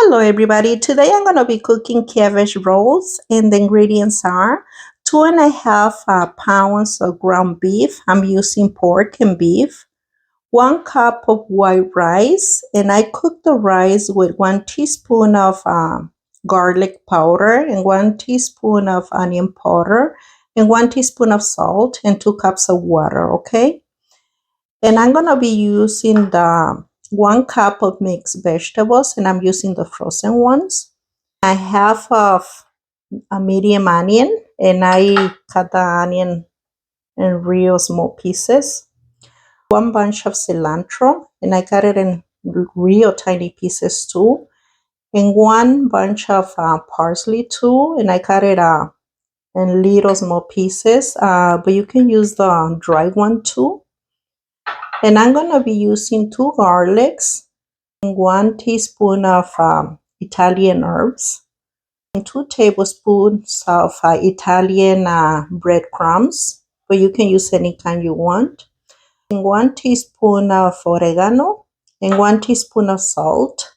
Hello everybody, today I'm going to be cooking cabbage rolls and the ingredients are 2.5 pounds of ground beef. I'm using pork and beef, 1 cup of white rice, and I cook the rice with 1 teaspoon of garlic powder and 1 teaspoon of onion powder and 1 teaspoon of salt and 2 cups of water, okay? And I'm going to be using the 1 cup of mixed vegetables, and I'm using the frozen ones. I have a medium onion, and I cut the onion in real small pieces. 1 bunch of cilantro, and I cut it in real tiny pieces too. And 1 bunch of parsley too, and I cut it in little small pieces, but you can use the dry one too. And I'm going to be using 2 garlics, and 1 teaspoon of Italian herbs, and 2 tablespoons of Italian breadcrumbs, but you can use any kind you want, and 1 teaspoon of oregano, and 1 teaspoon of salt.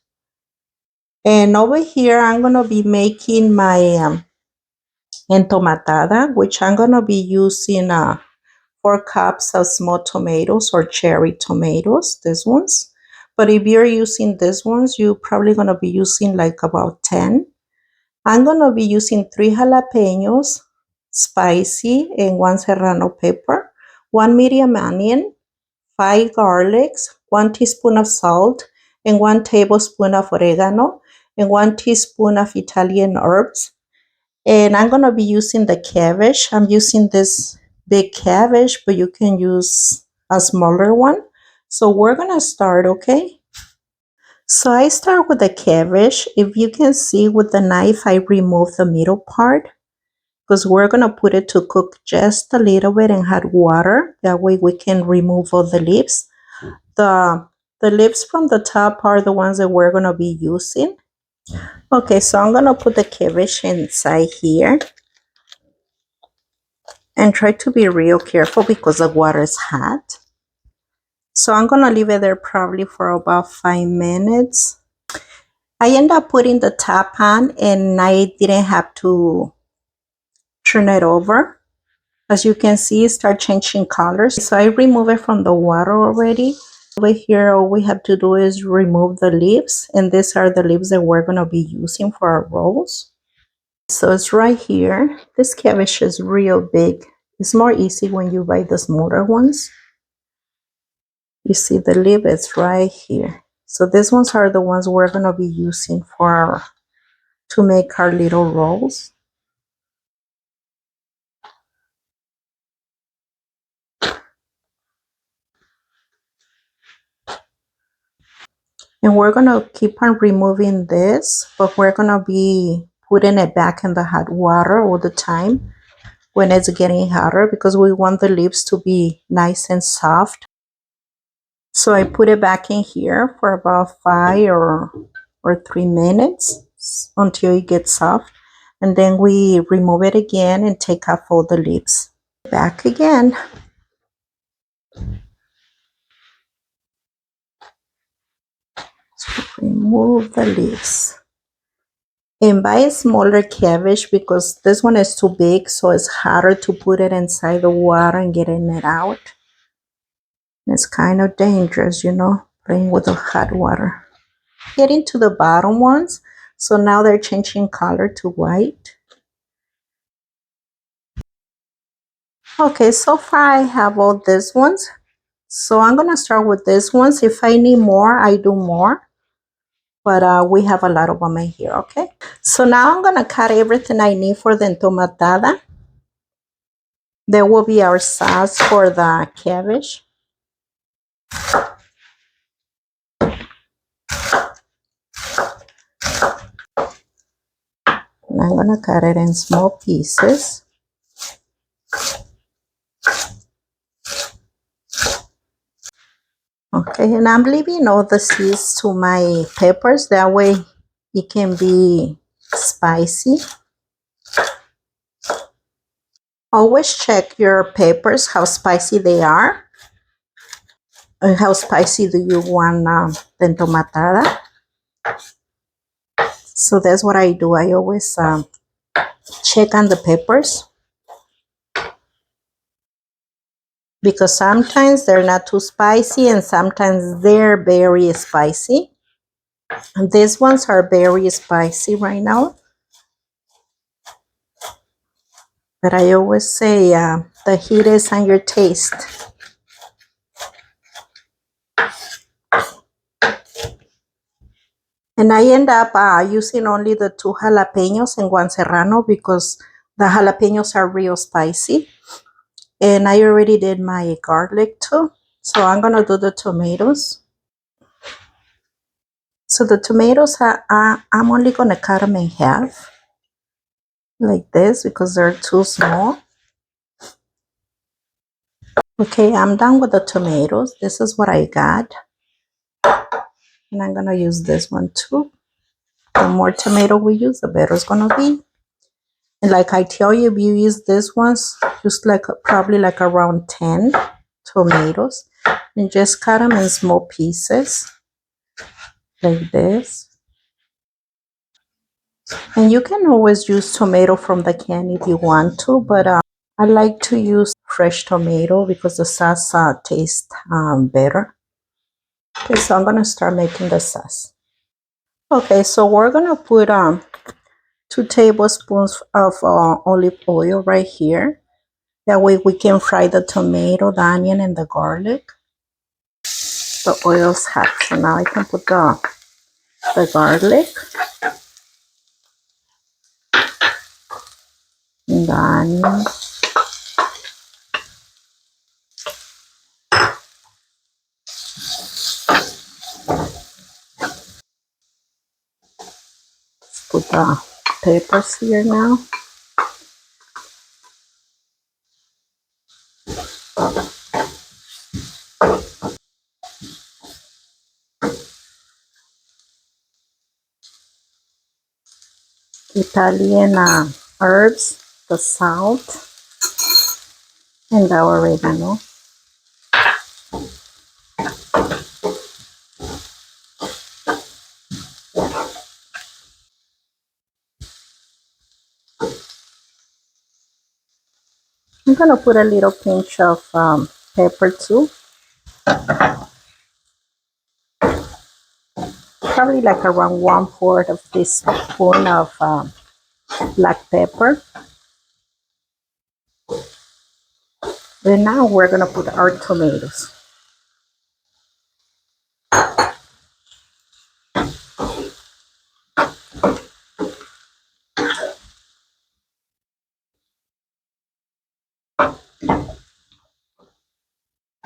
And over here, I'm going to be making my entomatada, which I'm going to be using 4 cups of small tomatoes or cherry tomatoes, these ones. But if you're using these ones, you're probably going to be using like about 10. I'm going to be using 3 jalapenos, spicy, and 1 serrano pepper, 1 medium onion, 5 garlics, 1 teaspoon of salt, and 1 tablespoon of oregano, and 1 teaspoon of Italian herbs. And I'm going to be using the cabbage. I'm using this big cabbage, but you can use a smaller one. So we're going to start, okay? So I start with the cabbage. If you can see with the knife, I remove the middle part because we're going to put it to cook just a little bit in hot water. That way we can remove all the leaves. The leaves from the top are the ones that we're going to be using. Okay, so I'm going to put the cabbage inside here. And try to be real careful because the water is hot. So I'm going to leave it there probably for about 5 minutes. I end up putting the top on and I didn't have to turn it over. As you can see, it starts changing colors. So I remove it from the water already. Over here, all we have to do is remove the leaves. And these are the leaves that we're going to be using for our rolls. So it's right here. This cabbage is real big. It's more easy when you buy the smaller ones. You see the leaf is right here. So these ones are the ones we're going to be using to make our little rolls. And we're going to keep on removing this, but we're going to be putting it back in the hot water all the time when it's getting hotter because we want the leaves to be nice and soft. So I put it back in here for about 5 or 3 minutes until it gets soft. And then we remove it again and take off all the leaves. Back again. So remove the leaves. And buy a smaller cabbage because this one is too big, so it's harder to put it inside the water and getting it out. It's kind of dangerous, you know, playing with the hot water. Getting to the bottom ones, so now they're changing color to white. Okay, so far I have all these ones. So I'm going to start with these ones. If I need more, I do more. But we have a lot of them in here, okay? So now I'm going to cut everything I need for the entomatada. There will be our sauce for the cabbage. And I'm going to cut it in small pieces. Okay, and I'm leaving all the seeds to my peppers. That way it can be spicy. Always check your peppers, how spicy they are. And how spicy do you want the entomatada. So that's what I do. I always check on the peppers because sometimes they're not too spicy and sometimes they're very spicy. And these ones are very spicy right now. But I always say the heat is on your taste. And I end up using only the 2 jalapenos and 1 serrano because the jalapenos are real spicy. And I already did my garlic too. So I'm going to do the tomatoes. So the tomatoes, I'm only going to cut them in half. Like this because they're too small. Okay, I'm done with the tomatoes. This is what I got. And I'm going to use this one too. The more tomato we use, the better it's going to be. And like I tell you, if you use this ones, just like probably like around 10 tomatoes. And just cut them in small pieces. Like this. And you can always use tomato from the can if you want to. But I like to use fresh tomato because the sauce tastes better. Okay, so I'm going to start making the sauce. Okay, so we're going to put 2 tablespoons of olive oil right here. That way we can fry the tomato, the onion, and the garlic. The oil's hot, so now I can put the garlic and the onion. Put the peppers here now. Italian herbs, the salt, and the oregano. I'm going to put a little pinch of pepper too. Probably like around 1/4 of this spoon of black pepper. Then now we're going to put our tomatoes.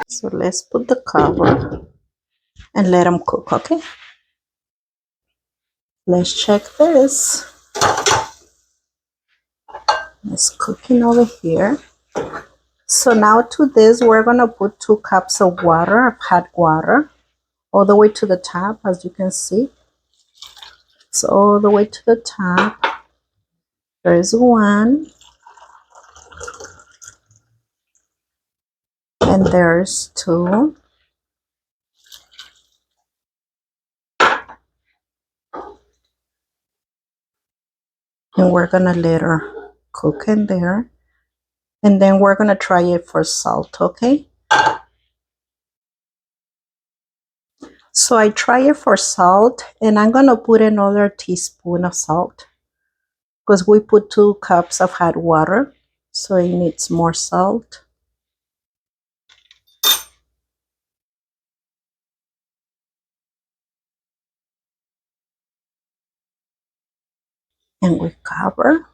So let's put the cover and let them cook, okay? Let's check this. It's cooking over here. So now to this, we're going to put 2 cups of water, of hot water, all the way to the top, as you can see. So all the way to the top. There's 1. And there's 2. And we're going to let her cook in there. And then we're going to try it for salt, okay? So I try it for salt, and I'm going to put another teaspoon of salt because we put 2 cups of hot water, so it needs more salt. And we cover.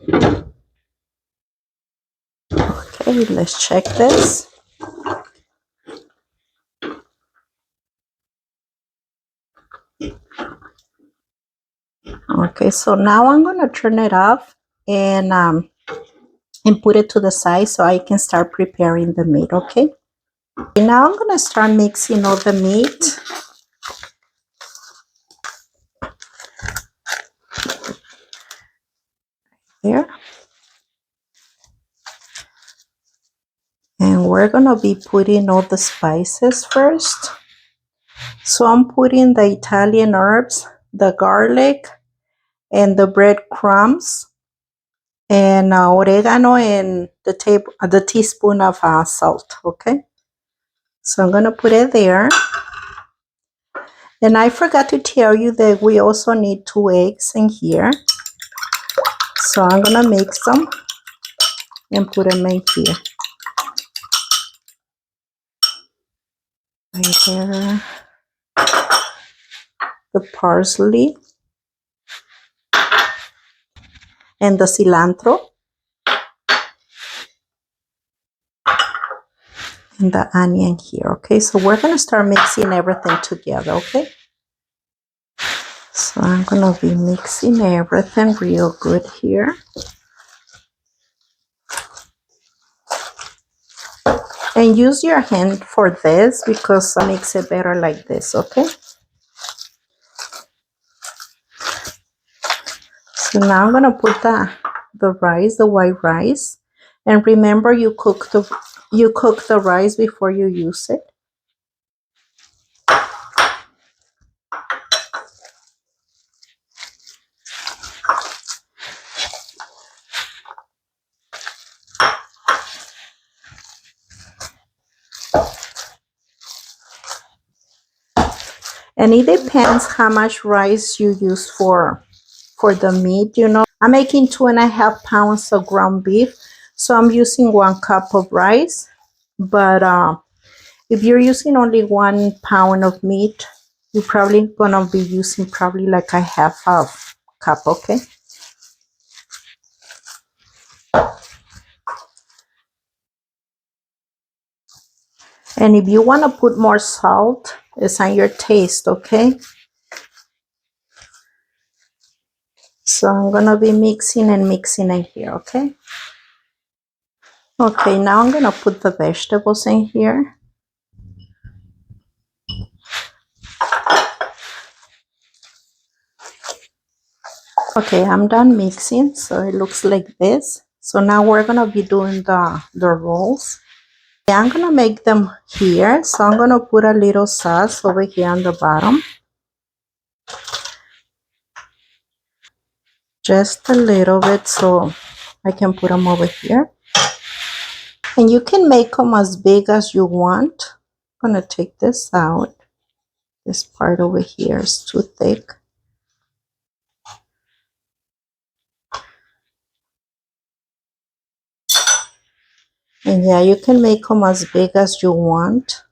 Okay, let's check this. Okay, so now I'm going to turn it off and put it to the side so I can start preparing the meat, okay? And now I'm going to start mixing all the meat. There. And we're going to be putting all the spices first. So I'm putting the Italian herbs, the garlic, and the breadcrumbs, and oregano, and the teaspoon of salt. Okay, so I'm gonna put it there. And I forgot to tell you that we also need 2 eggs in here. So I'm gonna mix them and put them in here. Right there. The parsley and the cilantro and the onion here. Okay, so we're gonna start mixing everything together. Okay, so I'm gonna be mixing everything real good here. And use your hand for this because it makes it better like this. Okay, so now I'm gonna put the rice, the white rice, and remember you cook the rice before you use it. And it depends how much rice you use for the meat. I'm making 2.5 pounds of ground beef, so I'm using 1 cup of rice. But if you're using only 1 pound of meat, you're probably gonna be using probably like a half of cup. Okay, and if you want to put more salt, it's on your taste. Okay, so I'm gonna be mixing and mixing in here. Okay, now I'm gonna put the vegetables in here. Okay, I'm done mixing, so it looks like this. So now we're gonna be doing the rolls. Yeah, I'm gonna make them here, so I'm gonna put a little sauce over here on the bottom, just a little bit, so I can put them over here. And you can make them as big as you want. I'm gonna take this out. This part over here is too thick. And yeah, you can make them as big as you want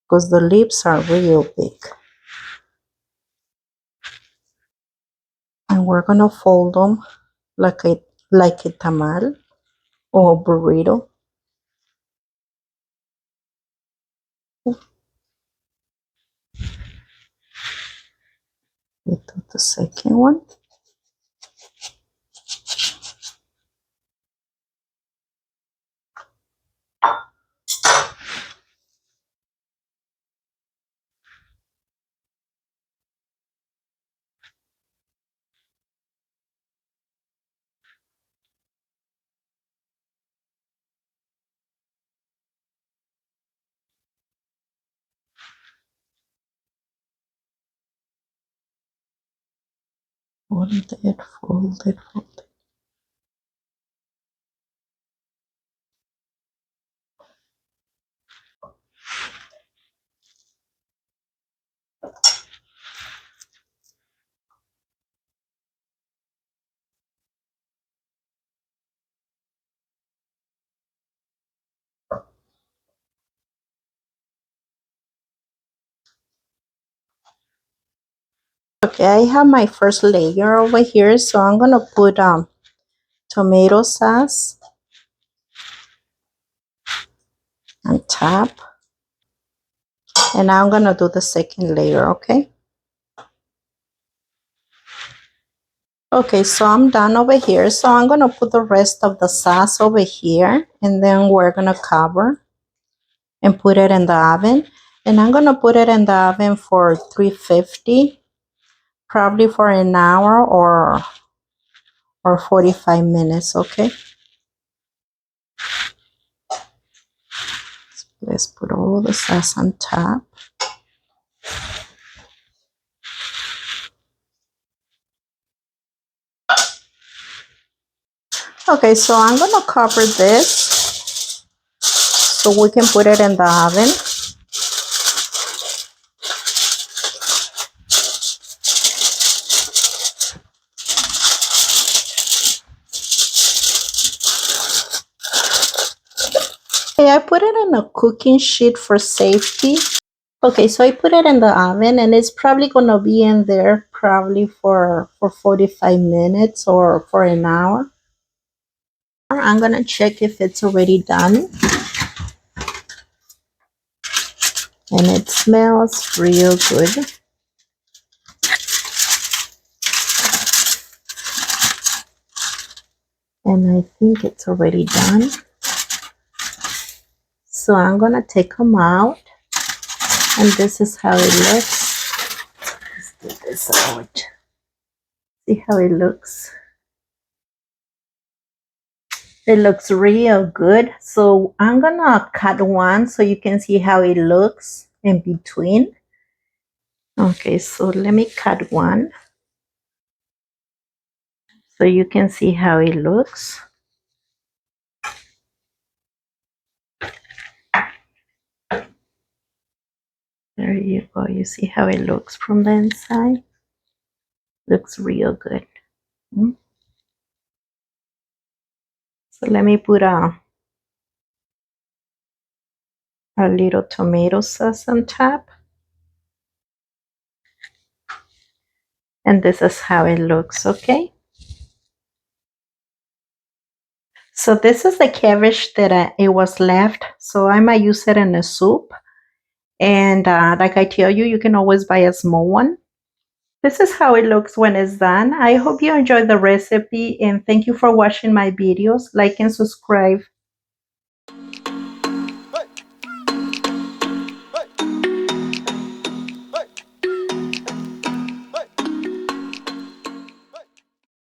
because the lips are real big. And we're gonna fold them like a tamal or a burrito. We do the second one. Fold it, fold it, fold it. Okay, I have my first layer over here, so I'm gonna put tomato sauce on top, and now I'm gonna do the second layer. Okay, so I'm done over here, so I'm gonna put the rest of the sauce over here, and then we're gonna cover and put it in the oven. And I'm gonna put it in the oven for 350, probably for an hour or 45 minutes. Okay, let's put all the sauce on top. Okay, so I'm gonna cover this so we can put it in the oven. Okay, I put it in a cooking sheet for safety. Okay, so I put it in the oven and it's probably gonna be in there probably for 45 minutes or for an hour. I'm gonna check if it's already done. And it smells real good. And I think it's already done. So I'm gonna take them out. And this is how it looks. Let's get this out. See how it looks? It looks real good. So I'm gonna cut one so you can see how it looks in between. Okay, so let me cut one so you can see how it looks. There you go. You see how it looks from the inside? Looks real good. So let me put a little tomato sauce on top. And this is how it looks, okay? So this is the cabbage that it was left. So I might use it in a soup. And like I tell you, you can always buy a small one. This is how it looks when it's done. I hope you enjoyed the recipe and thank you for watching my videos. Like and subscribe